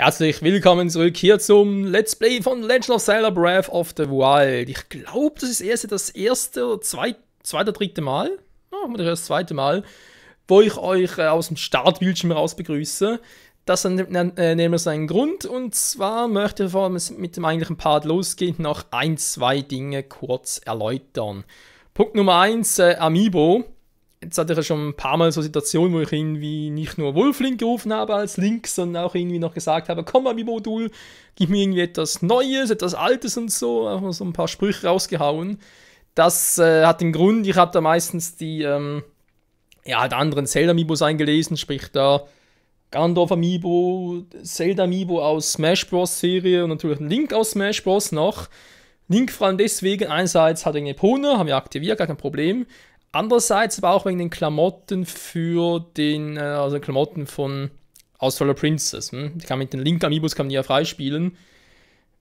Herzlich willkommen zurück hier zum Let's Play von Legend of Zelda Breath of the Wild. Ich glaube, das ist das erste oder zweite, dritte Mal, das zweite Mal, wo ich euch aus dem Startbildschirm raus begrüße. Das nehmen wir seinen Grund, und zwar möchte ich, bevor wir mit dem eigentlichen Part losgehen, noch zwei Dinge kurz erläutern. Punkt Nummer 1, Amiibo. Jetzt hatte ich ja schon ein paar Mal so Situationen, wo ich irgendwie nicht nur Wolf-Link gerufen habe als Link, sondern auch irgendwie noch gesagt habe, komm Amiibo-Modul, gib mir irgendwie etwas Neues, etwas Altes und so, einfach so ein paar Sprüche rausgehauen. Das hat den Grund, ich habe da meistens die anderen Zelda-Amiibos eingelesen, sprich da Ganondorf-Amiibo, Zelda-Amiibo aus Smash Bros. Serie und natürlich ein Link aus Smash Bros. Noch. Link vor allem deswegen, einerseits hat er eine Epona, haben wir aktiviert, gar kein Problem. Andererseits aber auch wegen den Klamotten Klamotten aus Twilight Princess. Ich kann mit den Link-Amiibos die ja freispielen.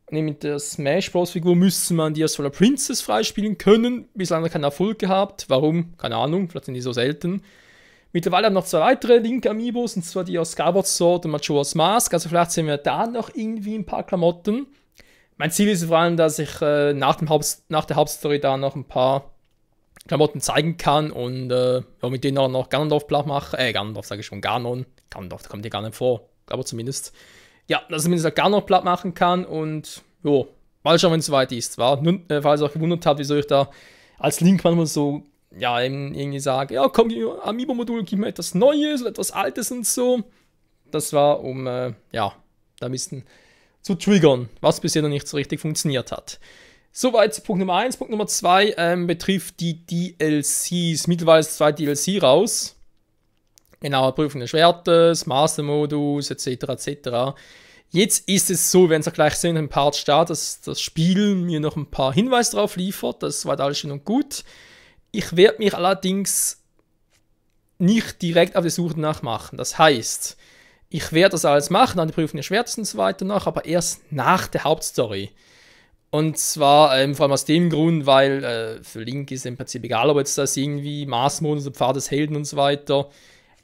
Und mit der Smash Bros. Figur müsste man die aus Twilight Princess freispielen können. Bislang keinen Erfolg gehabt. Warum? Keine Ahnung, vielleicht sind die so selten. Mittlerweile haben wir noch zwei weitere Link-Amiibos, und zwar die aus Skyward Sword und Majora's Mask. Also vielleicht sehen wir da noch irgendwie ein paar Klamotten. Mein Ziel ist vor allem, dass ich nach der Hauptstory da noch ein paar Klamotten zeigen kann und mit denen auch noch Ganondorf platt mache. Ganondorf sage ich schon, Ganon. Ganondorf, da kommt hier gar nicht vor, aber zumindest. Ja, dass ich zumindest auch Ganon platt machen kann, und jo, mal schauen, wenn es soweit ist. Nun, falls ihr euch gewundert habt, wieso ich da als Link manchmal so, irgendwie sage, ja komm, Amiibo-Modul, gib mir etwas Neues oder etwas Altes und so. Das war, um, da ein bisschen zu triggern, was bisher noch nicht so richtig funktioniert hat. Soweit zu Punkt Nummer 1. Punkt Nummer 2 betrifft die DLCs. Mittlerweile ist 2 DLC raus. Genau, Prüfung des Schwertes, Master-Modus, etc. etc. Jetzt ist es so, wenn Sie gleich sehen, im Part Start, dass das Spiel mir noch ein paar Hinweise darauf liefert. Das war alles schön und gut. Ich werde mich allerdings nicht direkt auf die Suche danach machen. Das heißt, ich werde das alles machen, dann die Prüfung des Schwertes und so weiter noch, aber erst nach der Hauptstory. Und zwar vor allem aus dem Grund, weil für Link ist im Prinzip egal, ob jetzt das irgendwie Maßmodus oder Pfad des Helden und so weiter.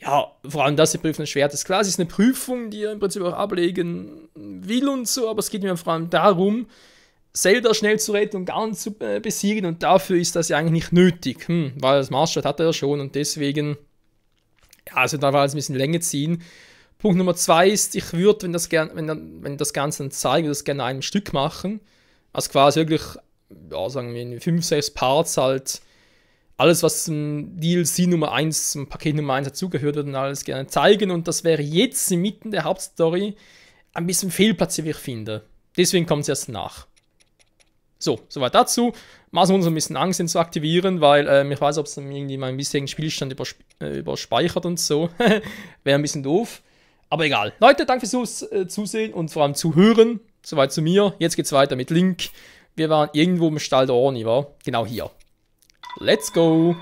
Ja, vor allem das, die Prüfung des Schwertes. Klar, es ist eine Prüfung, die er im Prinzip auch ablegen will und so, aber es geht mir vor allem darum, Zelda schnell zu retten und Ganon zu besiegen, und dafür ist das ja eigentlich nicht nötig, weil das Maßstab hat er ja schon, und deswegen, also da war es ein bisschen Länge ziehen. Punkt Nummer 2 ist, ich würde, wenn das Ganze dann zeigt, das gerne in einem Stück machen. Also quasi wirklich, sagen wir in 5, 6 Parts halt alles, was zum DLC Nummer 1, zum Paket Nummer 1 dazugehört, würden alles gerne zeigen, und das wäre jetzt inmitten der Hauptstory ein bisschen fehlplatziert, wie ich finde. Deswegen kommt es erst nach. So, soweit dazu. Maßen wir uns ein bisschen Angst, ihn zu aktivieren, weil ich weiß, ob es dann irgendwie meinen bisherigen Spielstand überspeichert und so. Wäre ein bisschen doof. Aber egal. Leute, danke fürs Zusehen und vor allem Zuhören. Soweit zu mir. Jetzt geht's weiter mit Link. Wir waren irgendwo im Stall der Orni, war? Genau hier. Let's go!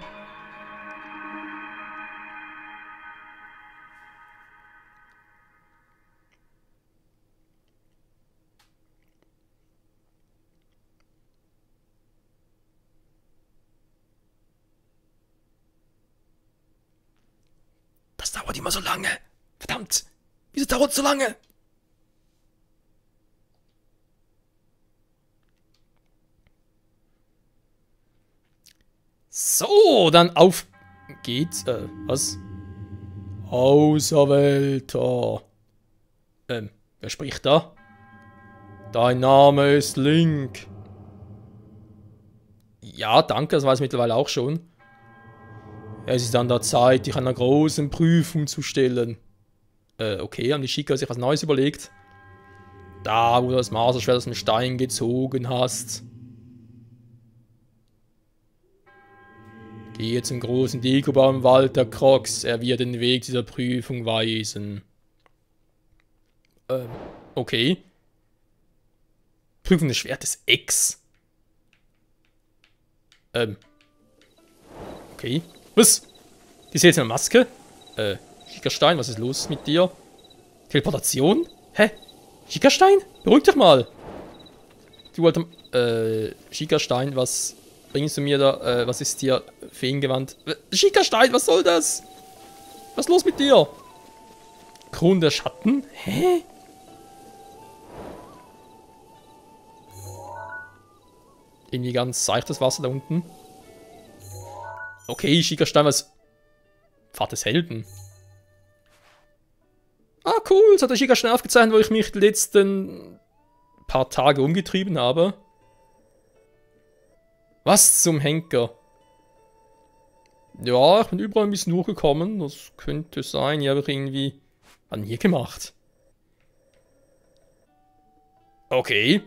Das dauert immer so lange. Verdammt! Wieso dauert es so lange? So, dann auf geht's. Was? Auserwählter. Wer spricht da? Dein Name ist Link. Ja, danke, das weiß ich mittlerweile auch schon. Es ist an der Zeit, dich einer großen Prüfung zu stellen. Okay, haben die Sheikah sich was Neues überlegt? Da, wo du das Masterschwert aus dem Stein gezogen hast. Gehe zum großen Dekuba im Wald der Crocs, er wird den Weg dieser Prüfung weisen. Okay. Prüfung des Schwertes X. Okay. Was? Die ist jetzt eine Maske? Schickerstein, was ist los mit dir? Teleportation? Hä? Schickerstein? Beruhig dich mal. Du alter Schickerstein, was bringst du mir da? Was ist hier Feengewand? Schickerstein, was soll das? Was ist los mit dir? Kron der Schatten? Hä? Irgendwie ganz seichtes Wasser da unten. Okay, Schickerstein, was... Pfad des Helden. Ah, cool, jetzt hat der Schickerstein aufgezeichnet, wo ich mich die letzten paar Tage umgetrieben habe. Was zum Henker? Ja, ich bin überall ein bisschen durchgekommen. Das könnte sein. Ja, habe ich irgendwie an hier gemacht. Okay.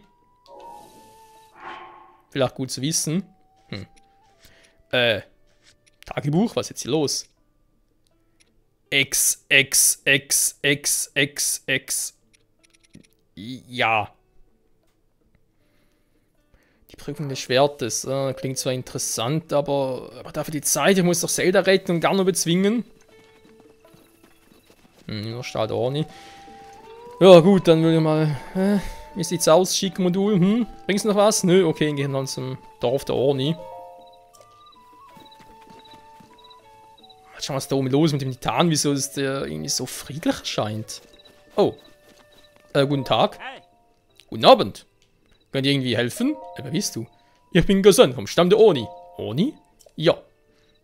Vielleicht gut zu wissen. Tagebuch, was ist jetzt hier los? X. Ja. Die Prüfung des Schwertes. Klingt zwar interessant, aber dafür die Zeit. Ich muss doch Zelda retten und Garno bezwingen. Nur Stahl Orni. Ja, gut, dann will ich mal. Wie sieht's aus? Schick-Modul. Bringst du noch was? Nö, okay, gehen wir zum Dorf der Orni. Schau mal, was da oben los mit dem Titan. Wieso ist der irgendwie so friedlich erscheint? Oh. Guten Tag. Guten Abend. Könnt ihr irgendwie helfen? Wer bist du? Ich bin Gesandter vom Stamm der Oni. Oni? Ja.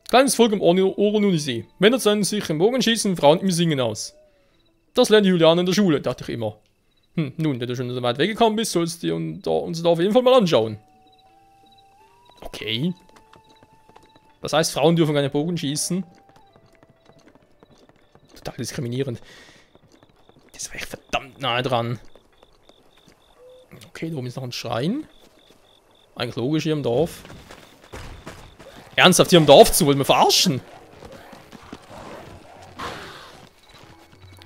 Kleines Volk im Oronunisee. Männer zeichnen sich im Bogenschießen, Frauen im Singen aus. Das lernt Julian in der Schule, dachte ich immer. Nun, wenn du schon so weit weggekommen bist, sollst du uns da auf jeden Fall mal anschauen. Okay. Das heißt, Frauen dürfen keine Bogen schießen. Total diskriminierend. Das war echt verdammt nahe dran. Okay, da oben ist noch ein Schrein. Eigentlich logisch hier im Dorf. Ernsthaft hier im Dorf zu, wollen wir verarschen?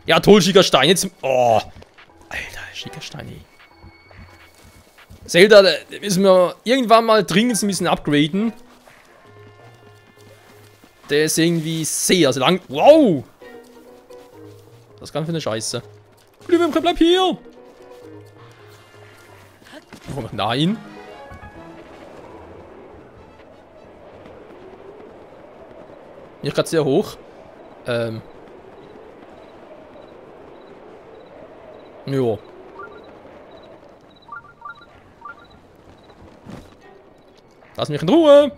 Ja, toll, Schickerstein. Jetzt. Oh. Alter, Schickerstein, ey. Zelda, da müssen wir irgendwann mal dringend ein bisschen upgraden. Der ist irgendwie sehr lang. Wow! Das kann für eine Scheiße. Bleib hier! Oh, nein. Bin ich gerade sehr hoch. Jo. Lass mich in Ruhe.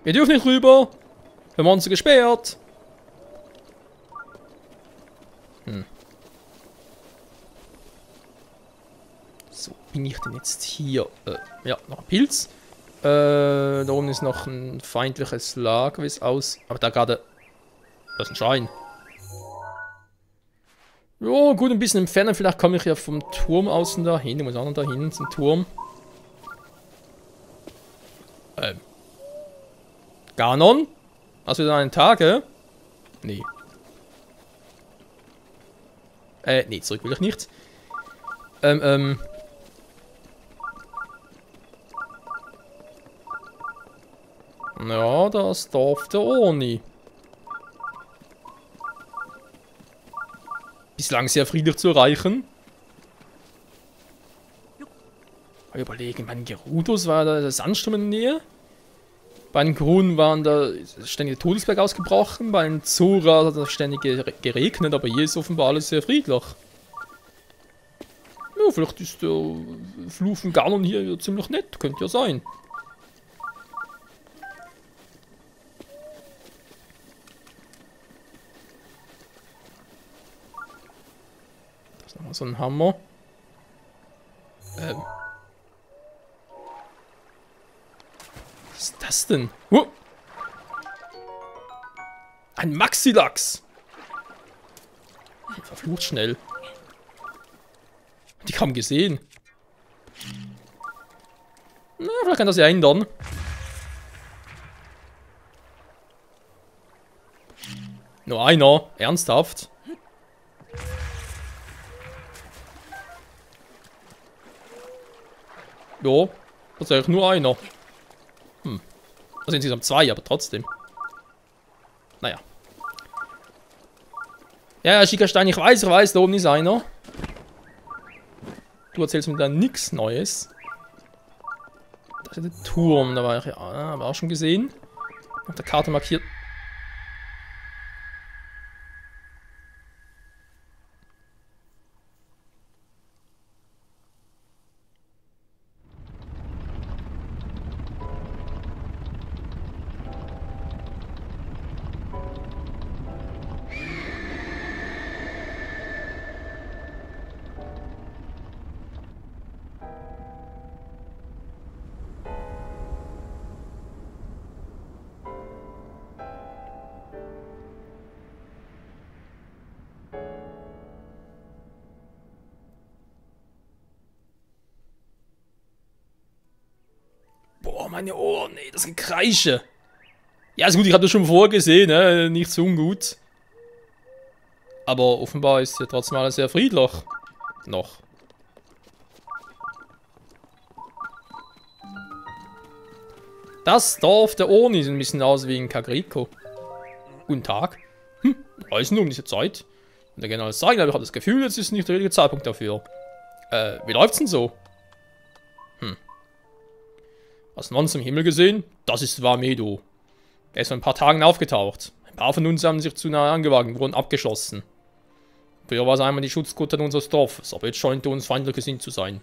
Wir dürfen nicht rüber. Wir haben uns gesperrt. So, bin ich denn jetzt hier? Ja, noch ein Pilz. Da oben ist noch ein feindliches Lager, wie es aus. Aber da gerade. Das ist ein Schrein. Jo, gut, ein bisschen entfernen. Vielleicht komme ich ja vom Turm außen dahin. Ich muss auch noch dahin zum Turm. Ganon? Hast du wieder einen Tage? Nee. Nee, zurück will ich nicht. Ja, das Dorf der Oni. Bislang sehr friedlich zu erreichen. Mal überlegen, bei den Gerudos war da der Sandsturm in der Nähe. Bei den Grunen waren da ständig der Todesberg ausgebrochen. Bei den Zora hat es ständig geregnet, aber hier ist offenbar alles sehr friedlich. Ja, vielleicht ist der Fluch von Ganon hier ziemlich nett. Könnte ja sein. Das ist nochmal so ein Hammer. Was ist das denn? Ein Maxilax! Verflucht schnell. Die kaum gesehen. Na, vielleicht kann das ja ändern. Nur einer. Ernsthaft? Ja, tatsächlich nur einer. Also insgesamt zwei, aber trotzdem. Naja. Ja, Schickerstein, ich weiß, da oben ist einer. Du erzählst mir da nichts Neues. Da ist der Turm, da war ich ja, haben wir auch schon gesehen. Auf der Karte markiert. meine Ohren, ey, das Gekreische. Ja, ist gut, ich habe das schon vorgesehen, ne? Nicht so ungut. Aber offenbar ist ja trotzdem alles sehr friedlich. Noch. Das Dorf der Oni sieht ein bisschen aus wie in Kagriko. Guten Tag. Reisen um diese Zeit. Und der General sagen, aber ich habe das Gefühl, jetzt ist nicht der richtige Zeitpunkt dafür. Wie läuft's denn so? Was sonst im Himmel gesehen? Das ist Warmedo. Er ist vor ein paar Tagen aufgetaucht. Ein paar von uns haben sich zu nahe angewagt und wurden abgeschossen. Früher war es einmal die Schutzgruppe unseres Dorfes, aber jetzt scheint er uns feindlich gesinnt zu sein.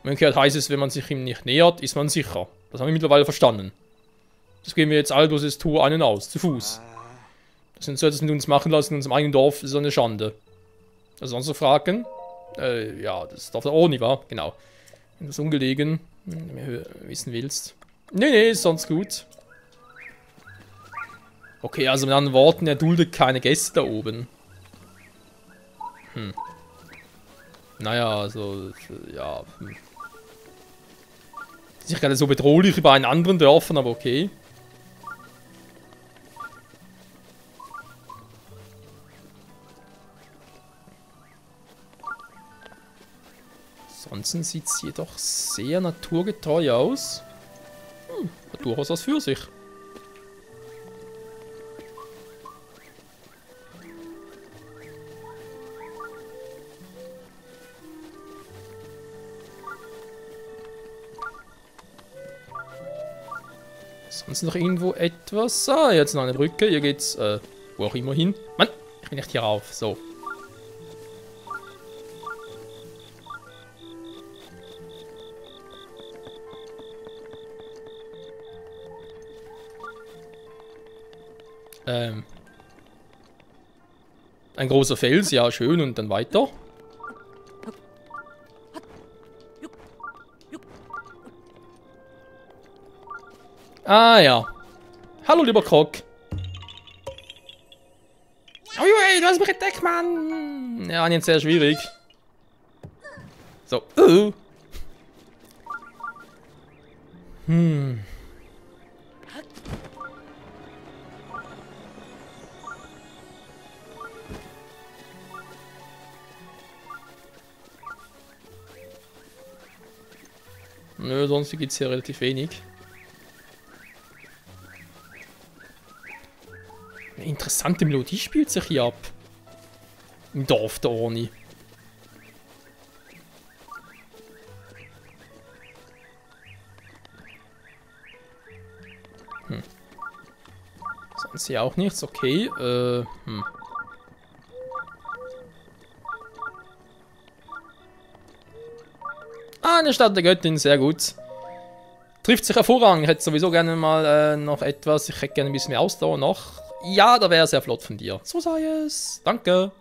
Umgekehrt heißt es, wenn man sich ihm nicht nähert, ist man sicher. Das haben wir mittlerweile verstanden. Das gehen wir jetzt all durch das Tor ein und aus, zu Fuß. Das sind so etwas mit uns machen lassen in unserem eigenen Dorf, ist eine Schande. Also sonst noch Fragen? Ja, das Dorf der Oni war, genau. Wenn du das ungelegen wissen willst. Nee, ist sonst gut. Okay, also mit anderen Worten, er duldet keine Gäste da oben. Naja, also, ja. Ist nicht gerade so bedrohlich wie bei einen anderen Dörfern, aber okay. Ansonsten sieht es jedoch sehr naturgetreu aus. Hat durchaus was für sich. Sonst noch irgendwo etwas? Ah, jetzt noch eine Brücke. Hier geht's, wo auch immer hin. Mann, ich bin nicht hier rauf. So. Ein großer Fels, ja, schön. Und dann weiter. Ah, ja. Hallo, lieber Krog. Uiui, du hast mich entdeckt, Mann. Ja, jetzt sehr schwierig. So. Nö, sonst gibt es hier relativ wenig. Eine interessante Melodie spielt sich hier ab. Im Dorf der Oni. Sonst hier auch nichts, okay. Ah, eine Stadt der Göttin, sehr gut. Trifft sich hervorragend. Ich hätte sowieso gerne mal noch etwas. Ich hätte gerne ein bisschen mehr Ausdauer noch. Ja, da wäre sehr flott von dir. So sei es. Danke.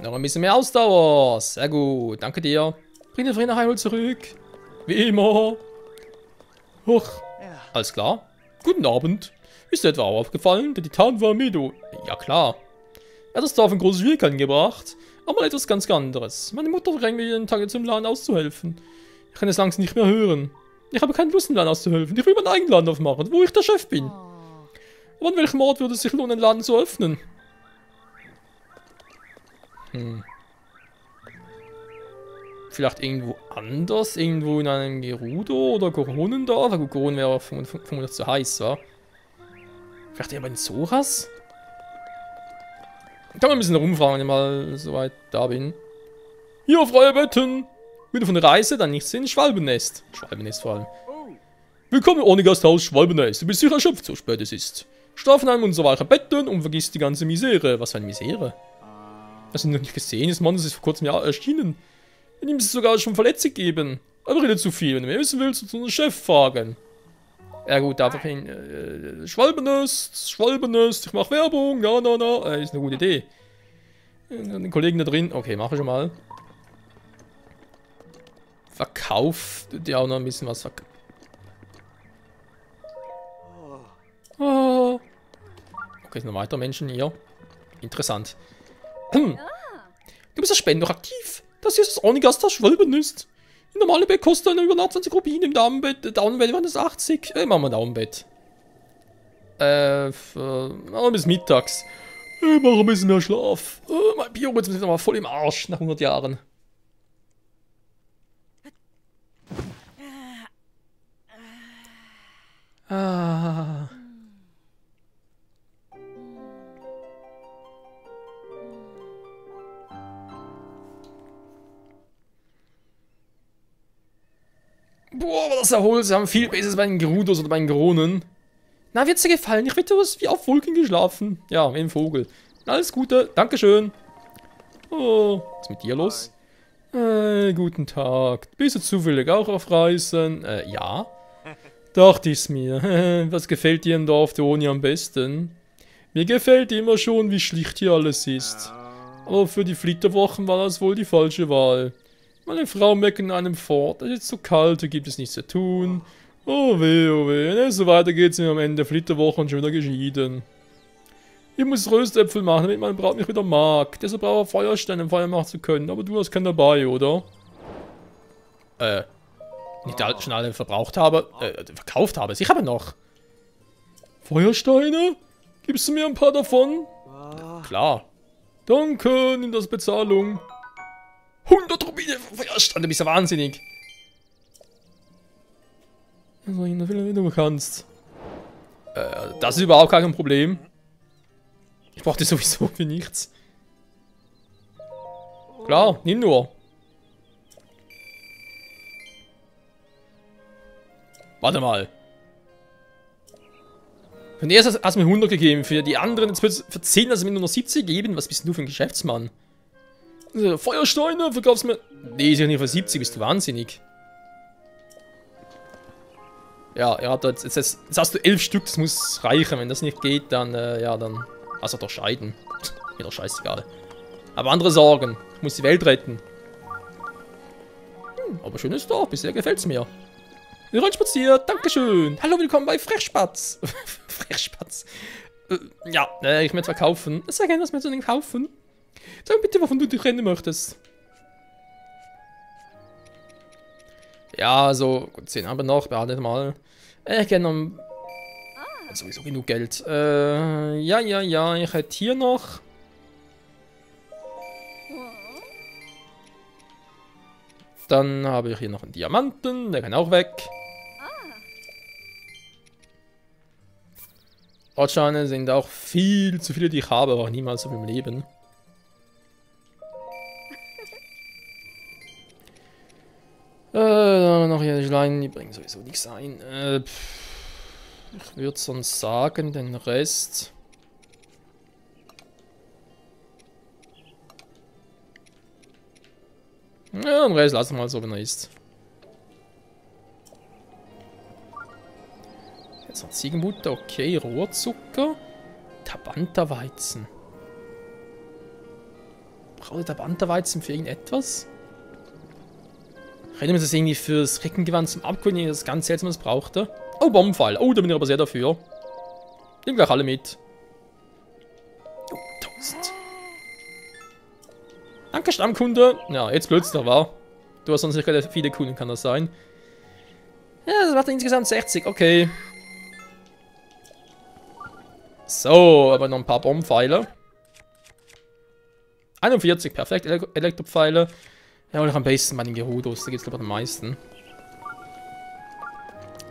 Noch ein bisschen mehr Ausdauer. Sehr gut. Danke dir. Bring den Frieden nach Hyrule zurück. Wie immer. Huch. Alles klar. Guten Abend. Ist dir etwa aufgefallen? Der Titan war Medo. Ja, klar. Er hat das Dorf in große Schwierigkeiten gebracht. Aber etwas ganz anderes. Meine Mutter drängt mich jeden Tag zum Laden auszuhelfen. Ich kann es langsam nicht mehr hören. Ich habe keine Lust, im Laden auszuhelfen. Ich will meinen eigenen Laden aufmachen, wo ich der Chef bin. Aber an welchem Ort würde es sich lohnen, einen Laden zu öffnen? Vielleicht irgendwo anders? Irgendwo in einem Gerudo oder Goronendorf? Gut, Goron wäre vermutlich zu heiß, wa? Vielleicht eher bei den Zoras? Kann man ein bisschen rumfragen, wenn ich mal soweit da bin. Hier, freie Betten! Wieder von der Reise, dann nichts in Schwalbennest. Schwalbennest vor allem. Willkommen ohne Gasthaus Schwalbennest. Du bist sicher erschöpft, so spät es ist. Schlaf in einem unserer weichen Betten und vergiss die ganze Misere. Was für eine Misere? Hast du noch nicht gesehen? Das Mann, das ist vor kurzem Jahr erschienen. In ihm ist es sogar schon Verletzung gegeben. Aber rede zu viel. Wenn du mehr wissen willst, musst du unseren Chef fragen. Ja gut, einfach in Schwalbennest, ich mache Werbung, na, ist eine gute Idee. Den Kollegen da drin, okay, mache ich schon mal. Verkauf, dir auch noch ein bisschen was verkaufen. Oh, Okay, sind noch weitere Menschen hier. Interessant. Du bist ja Spender noch aktiv. Das hier ist das Ornigas, das Schwalben ist. Im normalen Bett kostet eine über 20 Rubin, im Damenbett, Downbett waren das 80. Machen wir Downbett. Bis mittags. Ich mache ein bisschen mehr Schlaf. Mein Biorhythmus ist nochmal voll im Arsch nach 100 Jahren. Ah. Boah, war das erholsam. Viel besser bei den Gerudos oder bei den Geronen. Na, wird's dir gefallen? Ich wette, du hast wie auf Wolken geschlafen. Ja, wie ein Vogel. Alles Gute. Dankeschön. Oh, was ist mit dir los? Guten Tag. Bist du zufällig auch auf Reisen? Ja. Dachte ich's mir. Was gefällt dir im Dorf der Oni am besten? Mir gefällt immer schon, wie schlicht hier alles ist. Aber für die Flitterwochen war das wohl die falsche Wahl. Meine Frau meckert in einem fort. Es ist zu kalt, hier gibt es nichts zu tun. Oh weh, oh weh. Wenn es so weiter geht's mir am Ende der Flitterwochen schon wieder geschieden. Ich muss Röstäpfel machen, damit meine Braut mich wieder mag. Deshalb brauche ich Feuersteine, um Feuer machen zu können. Aber du hast keinen dabei, oder? Nicht schon alle verbraucht habe. Verkauft habe. Ich habe noch. Feuersteine? Gibst du mir ein paar davon? Klar. Danke, nimm das Bezahlung. 100 Rubine für Feuersteine, du bist ja wahnsinnig. Also, wie du kannst. Das ist überhaupt kein Problem. Ich brauchte sowieso für nichts. Klar, nimm nur. Warte mal. Von der hast du mir 100 gegeben. Für die anderen, jetzt für 10 hast du mir nur noch 70 gegeben. Was bist denn du für ein Geschäftsmann? Feuersteine, verkaufst du mir... Nee, ist ja nicht für 70, bist du wahnsinnig. Ja, jetzt hast du 11 Stück, das muss reichen. Wenn das nicht geht, dann, ja, dann... Also doch scheiden. Mir doch scheißegal. Aber andere Sorgen. Ich muss die Welt retten. Aber schönes Dorf, bisher gefällt's mir. Wir rein spaziert, dankeschön. Hallo, willkommen bei Frechspatz. Frechspatz. Ja, ich möchte verkaufen. Sehr gerne, was möchtest du denn kaufen? Sag mir bitte, wovon du dich rennen möchtest. Ja, also, gut, 10 aber noch, behaltet mal. Ich gerne noch... Sowieso genug Geld. Ja, ich hätte hier noch... Dann habe ich hier noch einen Diamanten, der kann auch weg. Ortscheine sind auch viel zu viele, die ich habe, aber auch niemals so viel im Leben. Noch hier die Schleien, die bringen sowieso nichts ein. Ich würde sonst sagen, den Rest... Ja, den Rest lassen wir mal so, wenn er ist. Jetzt noch Ziegenbutter, okay, Rohrzucker. Tabanta-Weizen. Braucht Tabanta-Weizen für irgendetwas? Ich rede mir das irgendwie fürs Reckengewand zum Abkühlen, das ganz seltsames brauchte. Oh, Bombenpfeil. Oh, da bin ich aber sehr dafür. Nehmen gleich alle mit. Oh, 1000. Danke, Stammkunde. Ja, jetzt plötzlich war. Du hast sonst nicht gerade viele Kunden, kann das sein? Ja, das macht insgesamt 60, okay. So, aber noch ein paar Bombenpfeile. 41, perfekt, Elektropfeile. Ja, und am besten bei den Gerudos, da gibt es glaube ich am meisten.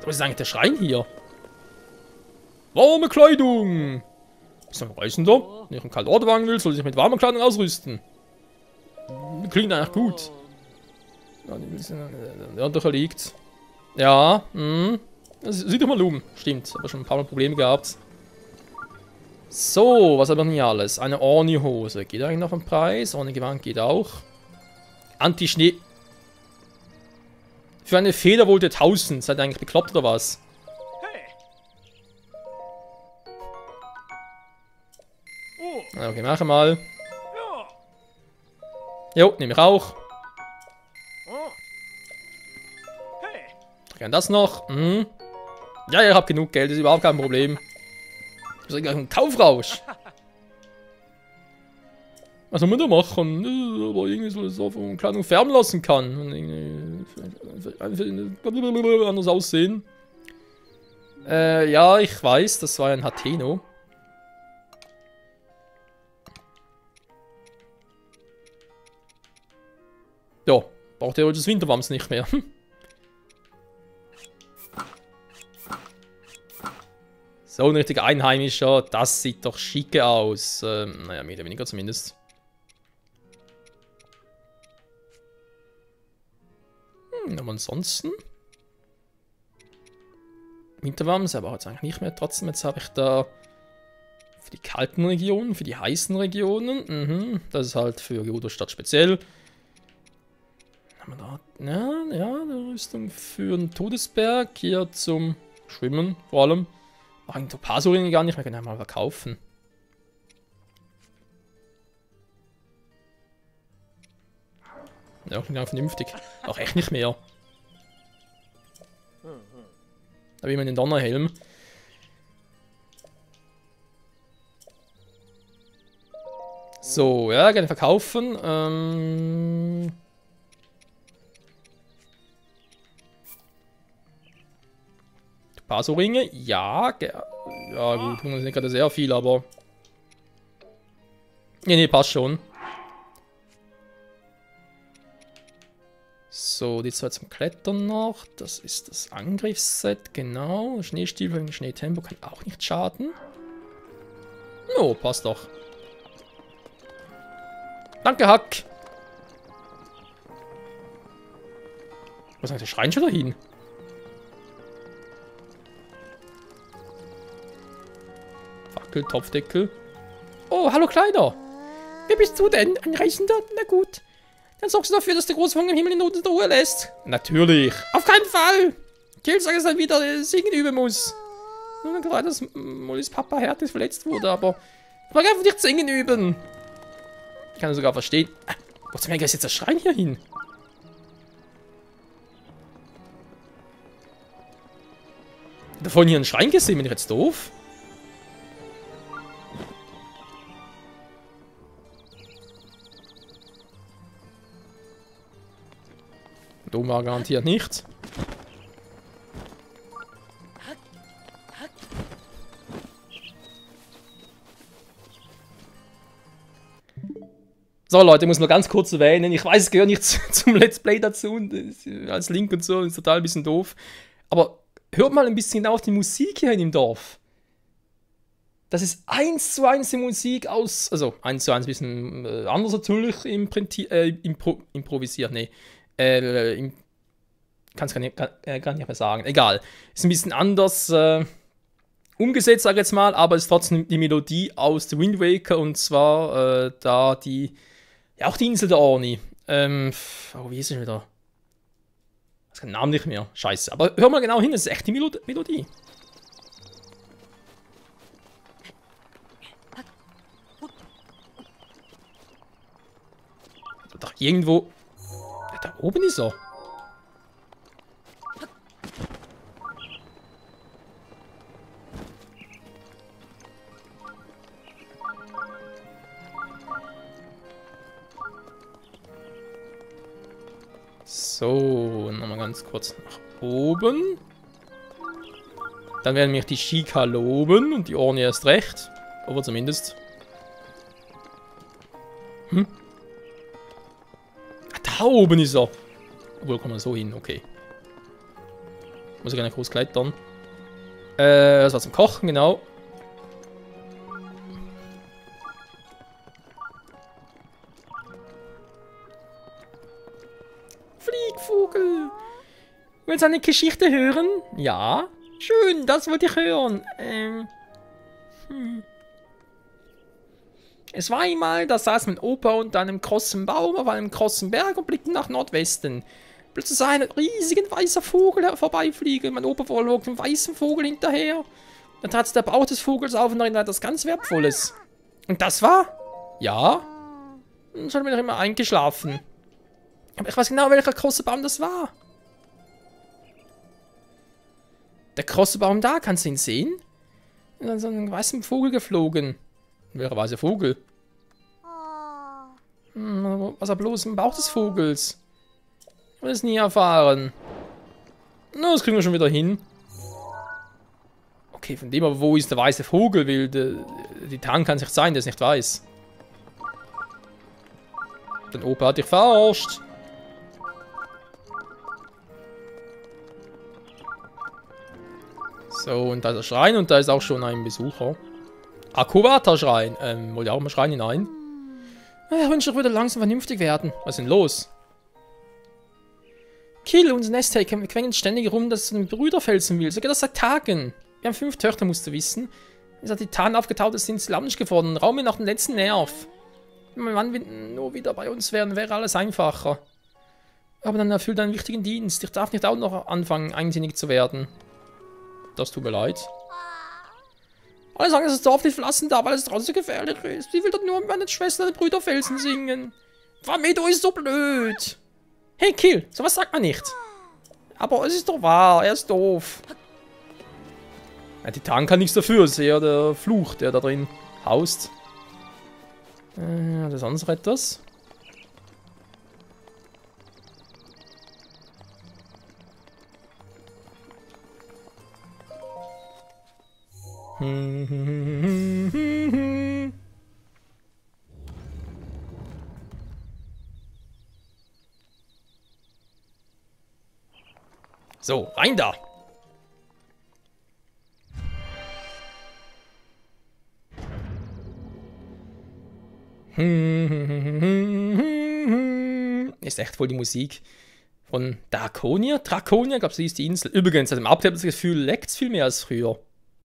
Was ist eigentlich der Schrein hier? Warme Kleidung! Bist du ein Reisender? Wenn ich einen kalten Ort wagen will, soll ich mit warmer Kleidung ausrüsten. Klingt eigentlich gut. Ja, doch liegt. Ja, sieht doch mal um. Stimmt, aber schon ein paar Mal Probleme gehabt. So, was haben wir denn hier alles? Eine Orni-Hose. Geht eigentlich noch ein Preis? Orni-Gewand geht auch. Anti-Schnee. Für eine Feder wollte 1000. Seid ihr eigentlich bekloppt oder was? Okay, mache mal. Jo, nehme ich auch. Gern das noch. Ja, ihr habt genug Geld, ist überhaupt kein Problem. Das ist gleich ein Kaufrausch. Was soll man da machen? Aber irgendwie so das auf eine Kleidung färben lassen kann. Und irgendwie anders aussehen. Ja, ich weiß, das war ein Hateno. Ja, braucht er das Winterwams nicht mehr. So ein richtiger Einheimischer, das sieht doch schicke aus. Naja, mehr oder weniger zumindest. Aber ansonsten. Winterwams, aber jetzt eigentlich nicht mehr. Trotzdem, jetzt habe ich da für die kalten Regionen, für die heißen Regionen. Das ist halt für Geodostadt speziell. Haben wir da, ja, eine Rüstung für den Todesberg. Hier zum Schwimmen vor allem. Machen die Topaso-Ringe gar nicht mehr, können wir mal verkaufen. Ja, klingt auch vernünftig. Auch echt nicht mehr. Da habe ich immer den Donnerhelm. So, ja, gerne verkaufen. Topaso-Ringe, ja. Ja, gut, das sind gerade sehr viel, aber. Nee, passt schon. So, die zwei zum Klettern noch. Das ist das Angriffsset, genau. Schneestiefel, Schneetempo kann auch nicht schaden. No, passt doch. Danke, Hack. Was hat der Schrein schon dahin? Fackel, Topfdeckel. Oh, hallo Kleiner. Wer bist du denn? Ein Reisender? Na gut. Dann sorgst du dafür, dass der Großvater im Himmel in Ruhe lässt. Natürlich. Auf keinen Fall. Kill sagt, dass er wieder singen üben muss. Nur gerade, dass Mollys Papa härtlich verletzt wurde, aber ich mag einfach nicht singen üben. Ich kann es sogar verstehen. Wo zum Henker ist jetzt der Schrein hier hin? Ich habe vorhin hier einen Schrein gesehen, bin ich jetzt doof? Da war garantiert nichts. So Leute, ich muss nur ganz kurz erwähnen, ich weiß, es gehört nicht zum Let's Play dazu, und als Link und so, ist total ein bisschen doof. Aber hört mal ein bisschen auf die Musik hier im Dorf. Das ist 1:1 die Musik aus, also 1:1 ein bisschen anders natürlich improvisiert, nee. Kann es gar nicht mehr sagen. Egal. Ist ein bisschen anders umgesetzt, sag ich jetzt mal, aber es ist trotzdem die Melodie aus The Wind Waker, und zwar da die, ja, auch die Insel der Orni. Oh, wie ist es wieder? Ich weiß keinen Namen nicht mehr. Scheiße. Aber hör mal genau hin, das ist echt die Melodie. Doch irgendwo. Ja, da oben ist er. So, nochmal ganz kurz nach oben. Dann werden mich die Shika loben und die Orni erst recht. Aber zumindest. Da oben ist er. Obwohl, kommt man so hin, okay. Muss ich gar nicht groß klettern. Das war zum Kochen, genau. Fliegvogel. Willst du eine Geschichte hören? Ja. Schön, das wollte ich hören. Es war einmal, da saß mein Opa unter einem großen Baum auf einem großen Berg und blickte nach Nordwesten. Plötzlich sah ein riesigen weißer Vogel vorbeifliegen. Mein Opa flog dem weißen Vogel hinterher. Dann tat der Bauch des Vogels auf und darin war etwas ganz Wertvolles. Und das war? Ja. Schon bin ich immer eingeschlafen. Aber ich weiß genau, welcher große Baum das war. Der große Baum da, kannst du ihn sehen? in so einen weißen Vogel geflogen. Welcher weiße Vogel? Was er bloß im Bauch des Vogels? Ich will es nie erfahren. Na, das kriegen wir schon wieder hin. Okay, von dem aber, wo ist der weiße Vogel? Weil die Titan kann es nicht sein, der es nicht weiß. Dein Opa hat dich verarscht. So, und da ist der Schrein und da ist auch schon ein Besucher. Akuvata-Schrein. Wollt ihr auch mal Schrein hinein? Ich wünsche, ich würde langsam vernünftig werden. Was ist denn los? Kill, unser Nesthake, wir quengeln ständig rum, dass es einen Brüderfelsen will. So geht das seit Tagen. Wir haben 5 Töchter, musst du wissen. Es hat die Titan aufgetaucht, es sind launisch geworden. Raum mir noch den letzten Nerv. Wenn mein Mann nur wieder bei uns wären, wäre alles einfacher. Aber dann erfüllt er einen wichtigen Dienst. Ich darf nicht auch noch anfangen, einsinnig zu werden. Das tut mir leid. Alle sagen, dass das Dorf nicht verlassen darf, weil es draußen so gefährlich ist. Sie will doch nur mit meinen Schwestern den Brüderfelsen singen. Vamedo ist so blöd. Hey, Kill, sowas sagt man nicht. Aber es ist doch wahr, er ist doof. Der Titan kann nichts dafür, es ist eher der Fluch, der da drin haust. Hat er sonst etwas? So, rein da! Ist echt voll die Musik von Draconia. Draconia, glaube ich, ist die Insel. Übrigens, also im Update habe ich das Gefühl, leckt es viel mehr als früher.